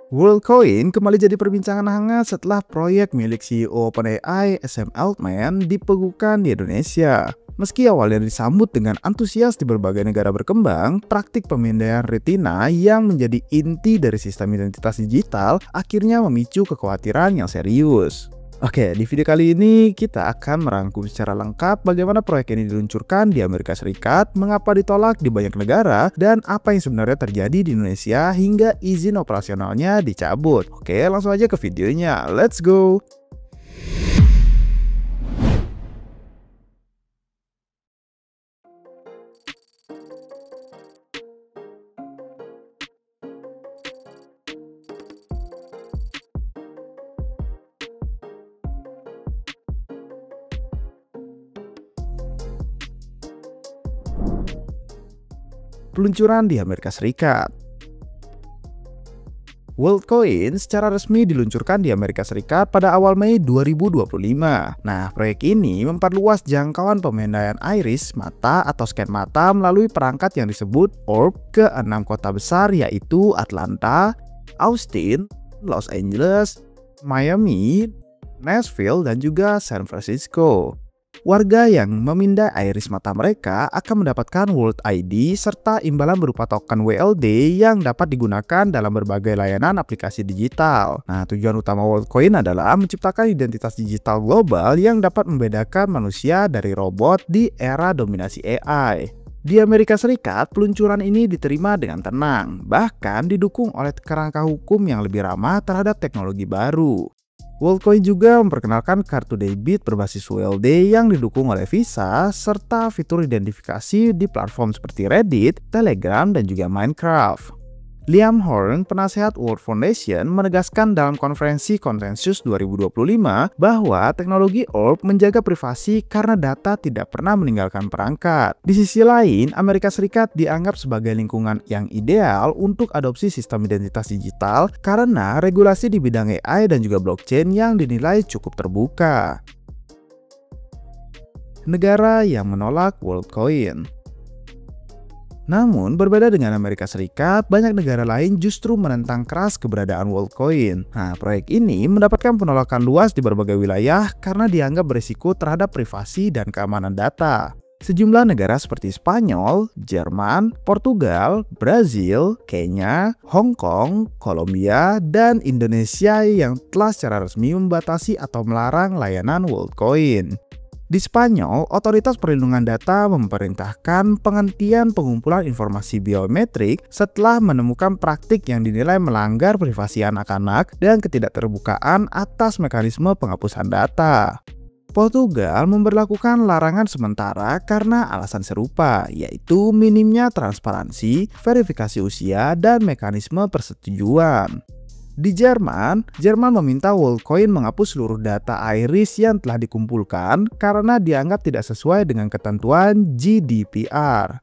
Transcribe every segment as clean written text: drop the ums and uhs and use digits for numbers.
WorldCoin kembali jadi perbincangan hangat setelah proyek milik CEO OpenAI Sam Altman dipegukan di Indonesia. Meski awalnya disambut dengan antusias di berbagai negara berkembang, praktik pemindaian retina yang menjadi inti dari sistem identitas digital akhirnya memicu kekhawatiran yang serius. Oke, di video kali ini kita akan merangkum secara lengkap bagaimana proyek ini diluncurkan di Amerika Serikat, mengapa ditolak di banyak negara, dan apa yang sebenarnya terjadi di Indonesia hingga izin operasionalnya dicabut. Oke, langsung aja ke videonya. Let's go! Peluncuran di Amerika Serikat. WorldCoin secara resmi diluncurkan di Amerika Serikat pada awal Mei 2025. Nah, proyek ini memperluas jangkauan pemindaian iris mata atau scan mata melalui perangkat yang disebut Orb ke 6 kota besar, yaitu Atlanta, Austin, Los Angeles, Miami, Nashville, dan juga San Francisco. Warga yang memindai iris mata mereka akan mendapatkan World ID serta imbalan berupa token WLD yang dapat digunakan dalam berbagai layanan aplikasi digital. Nah, tujuan utama WorldCoin adalah menciptakan identitas digital global yang dapat membedakan manusia dari robot di era dominasi AI. Di Amerika Serikat, peluncuran ini diterima dengan tenang, bahkan didukung oleh kerangka hukum yang lebih ramah terhadap teknologi baru. WorldCoin juga memperkenalkan kartu debit berbasis WLD yang didukung oleh Visa serta fitur identifikasi di platform seperti Reddit, Telegram, dan juga Minecraft. Liam Horn, penasehat World Foundation, menegaskan dalam konferensi Konsensus 2025 bahwa teknologi Orb menjaga privasi karena data tidak pernah meninggalkan perangkat. Di sisi lain, Amerika Serikat dianggap sebagai lingkungan yang ideal untuk adopsi sistem identitas digital karena regulasi di bidang AI dan juga blockchain yang dinilai cukup terbuka. Negara yang menolak WorldCoin. Namun, berbeda dengan Amerika Serikat, banyak negara lain justru menentang keras keberadaan WorldCoin. Nah, proyek ini mendapatkan penolakan luas di berbagai wilayah karena dianggap berisiko terhadap privasi dan keamanan data. Sejumlah negara seperti Spanyol, Jerman, Portugal, Brazil, Kenya, Hong Kong, Kolombia, dan Indonesia yang telah secara resmi membatasi atau melarang layanan WorldCoin. Di Spanyol, Otoritas Perlindungan Data memerintahkan penghentian pengumpulan informasi biometrik setelah menemukan praktik yang dinilai melanggar privasi anak-anak dan ketidakterbukaan atas mekanisme penghapusan data. Portugal memberlakukan larangan sementara karena alasan serupa, yaitu minimnya transparansi, verifikasi usia, dan mekanisme persetujuan. Di Jerman meminta WorldCoin menghapus seluruh data iris yang telah dikumpulkan karena dianggap tidak sesuai dengan ketentuan GDPR.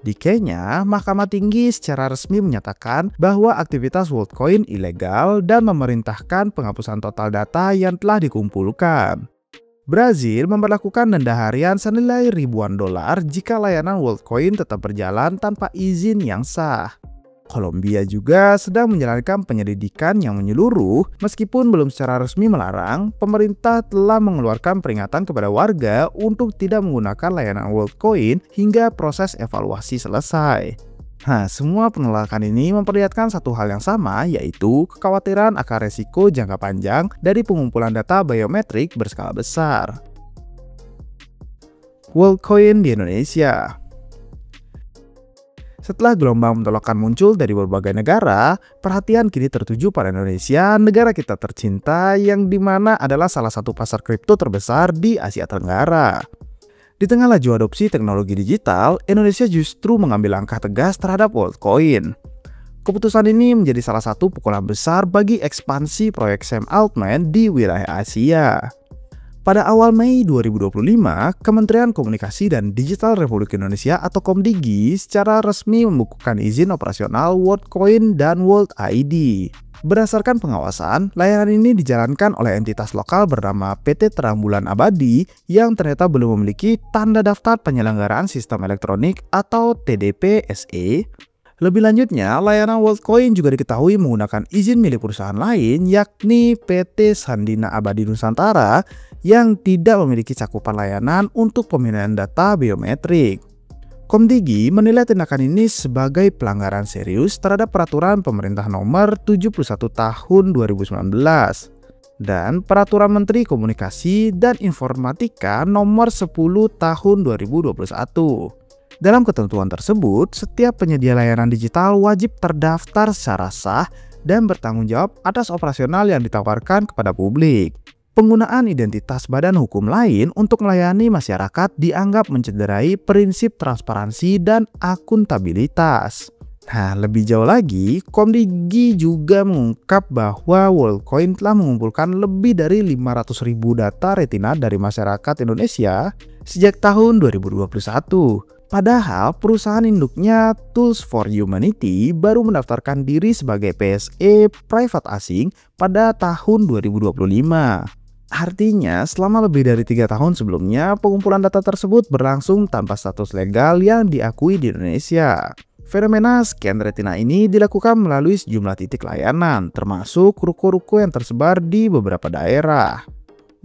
Di Kenya, Mahkamah Tinggi secara resmi menyatakan bahwa aktivitas WorldCoin ilegal dan memerintahkan penghapusan total data yang telah dikumpulkan. Brazil memperlakukan denda harian senilai ribuan dolar jika layanan WorldCoin tetap berjalan tanpa izin yang sah. Kolombia juga sedang menjalankan penyelidikan yang menyeluruh. Meskipun belum secara resmi melarang, pemerintah telah mengeluarkan peringatan kepada warga untuk tidak menggunakan layanan WorldCoin hingga proses evaluasi selesai. Nah, semua penolakan ini memperlihatkan satu hal yang sama, yaitu kekhawatiran akan resiko jangka panjang dari pengumpulan data biometrik berskala besar. WorldCoin di Indonesia. Setelah gelombang penolakan muncul dari berbagai negara, perhatian kini tertuju pada Indonesia, negara kita tercinta yang dimana adalah salah satu pasar kripto terbesar di Asia Tenggara. Di tengah laju adopsi teknologi digital, Indonesia justru mengambil langkah tegas terhadap WorldCoin. Keputusan ini menjadi salah satu pukulan besar bagi ekspansi proyek Sam Altman di wilayah Asia. Pada awal Mei 2025, Kementerian Komunikasi dan Digital Republik Indonesia atau Komdigi secara resmi membukukan izin operasional WorldCoin dan World ID. Berdasarkan pengawasan, layanan ini dijalankan oleh entitas lokal bernama PT Terang Bulan Abadi yang ternyata belum memiliki tanda daftar penyelenggaraan sistem elektronik atau TDP SE. Lebih lanjutnya, layanan WorldCoin juga diketahui menggunakan izin milik perusahaan lain, yakni PT Sandina Abadi Nusantara, yang tidak memiliki cakupan layanan untuk pemindahan data biometrik. Komdigi menilai tindakan ini sebagai pelanggaran serius terhadap peraturan pemerintah nomor 71 tahun 2019 dan peraturan Menteri Komunikasi dan Informatika nomor 10 tahun 2021. Dalam ketentuan tersebut, setiap penyedia layanan digital wajib terdaftar secara sah dan bertanggung jawab atas operasional yang ditawarkan kepada publik. Penggunaan identitas badan hukum lain untuk melayani masyarakat dianggap mencederai prinsip transparansi dan akuntabilitas. Nah, lebih jauh lagi, Komdigi juga mengungkap bahwa WorldCoin telah mengumpulkan lebih dari 500.000 data retina dari masyarakat Indonesia sejak tahun 2021. Padahal perusahaan induknya Tools for Humanity baru mendaftarkan diri sebagai PSE private asing pada tahun 2025. Artinya, selama lebih dari 3 tahun sebelumnya, pengumpulan data tersebut berlangsung tanpa status legal yang diakui di Indonesia. Fenomena scan retina ini dilakukan melalui sejumlah titik layanan, termasuk ruko-ruko yang tersebar di beberapa daerah.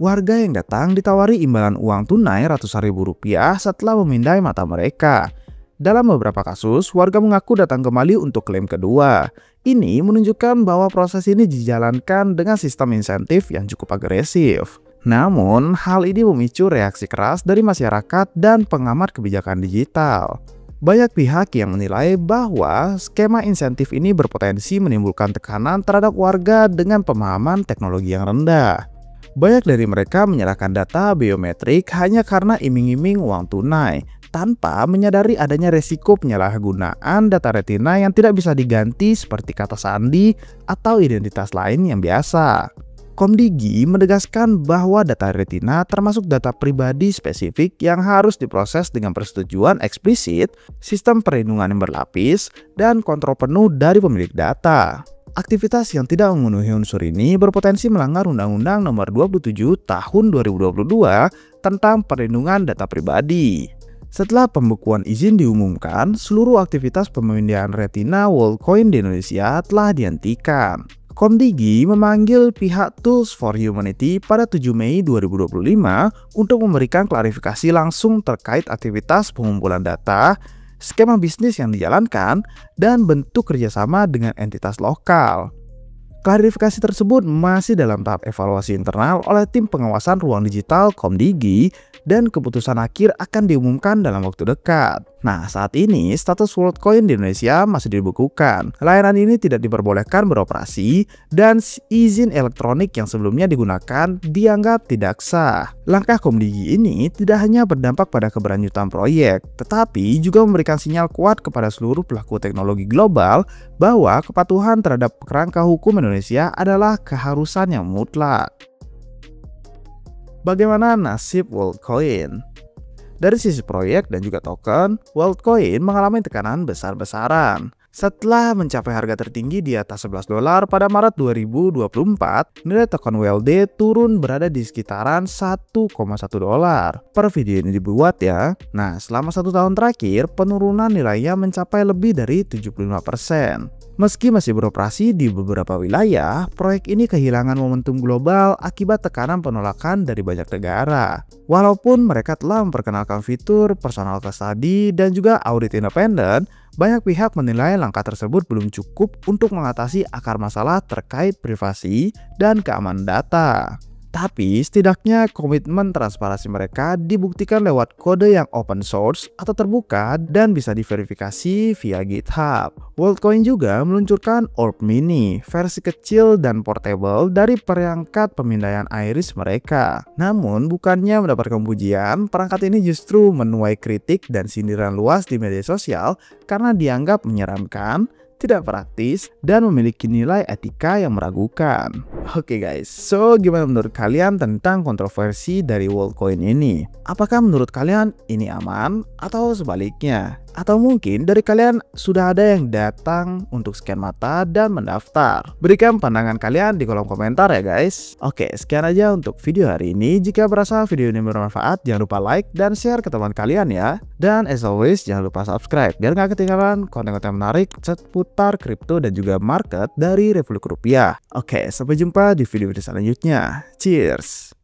Warga yang datang ditawari imbalan uang tunai ratusan ribu rupiah setelah memindai mata mereka. Dalam beberapa kasus, warga mengaku datang kembali untuk klaim kedua. Ini menunjukkan bahwa proses ini dijalankan dengan sistem insentif yang cukup agresif. Namun, hal ini memicu reaksi keras dari masyarakat dan pengamat kebijakan digital. Banyak pihak yang menilai bahwa skema insentif ini berpotensi menimbulkan tekanan terhadap warga dengan pemahaman teknologi yang rendah. Banyak dari mereka menyerahkan data biometrik hanya karena iming-iming uang tunai, tanpa menyadari adanya resiko penyalahgunaan data retina yang tidak bisa diganti seperti kata sandi atau identitas lain yang biasa. Komdigi menegaskan bahwa data retina termasuk data pribadi spesifik yang harus diproses dengan persetujuan eksplisit, sistem perlindungan yang berlapis, dan kontrol penuh dari pemilik data. Aktivitas yang tidak memenuhi unsur ini berpotensi melanggar Undang-Undang Nomor 27 Tahun 2022 tentang perlindungan data pribadi. Setelah pembekuan izin diumumkan, seluruh aktivitas pemindahan retina WorldCoin di Indonesia telah dihentikan. Komdigi memanggil pihak Tools for Humanity pada 7 Mei 2025 untuk memberikan klarifikasi langsung terkait aktivitas pengumpulan data, skema bisnis yang dijalankan, dan bentuk kerjasama dengan entitas lokal. Klarifikasi tersebut masih dalam tahap evaluasi internal oleh tim pengawasan ruang digital Komdigi dan keputusan akhir akan diumumkan dalam waktu dekat. Nah, saat ini status WorldCoin di Indonesia masih dibekukan. Layanan ini tidak diperbolehkan beroperasi dan izin elektronik yang sebelumnya digunakan dianggap tidak sah. Langkah Komdigi ini tidak hanya berdampak pada keberlanjutan proyek, tetapi juga memberikan sinyal kuat kepada seluruh pelaku teknologi global bahwa kepatuhan terhadap kerangka hukum Indonesia adalah keharusan yang mutlak. Bagaimana nasib WorldCoin? Dari sisi proyek dan juga token, WorldCoin mengalami tekanan besar-besaran. Setelah mencapai harga tertinggi di atas $11 pada Maret 2024, nilai token WLD turun berada di sekitaran $1,1 per video ini dibuat ya. Nah, selama 1 tahun terakhir, penurunan nilainya mencapai lebih dari 75%. Meski masih beroperasi di beberapa wilayah, proyek ini kehilangan momentum global akibat tekanan penolakan dari banyak negara. Walaupun mereka telah memperkenalkan fitur personal custody dan juga audit independen, banyak pihak menilai langkah tersebut belum cukup untuk mengatasi akar masalah terkait privasi dan keamanan data. Tapi setidaknya komitmen transparansi mereka dibuktikan lewat kode yang open source atau terbuka dan bisa diverifikasi via GitHub. WorldCoin juga meluncurkan Orb Mini, versi kecil dan portable dari perangkat pemindaian iris mereka. Namun bukannya mendapatkan pujian, perangkat ini justru menuai kritik dan sindiran luas di media sosial karena dianggap menyeramkan, tidak praktis, dan memiliki nilai etika yang meragukan. Oke guys, so gimana menurut kalian tentang kontroversi dari Worldcoin ini? Apakah menurut kalian ini aman atau sebaliknya? Atau mungkin dari kalian sudah ada yang datang untuk scan mata dan mendaftar? Berikan pandangan kalian di kolom komentar ya guys. Oke, sekian aja untuk video hari ini. Jika berasa video ini bermanfaat, jangan lupa like dan share ke teman kalian ya. Dan as always, jangan lupa subscribe biar gak ketinggalan konten-konten menarik seputar kripto dan juga market dari Revolut Rupiah. Oke, sampai jumpa di video-video selanjutnya. Cheers!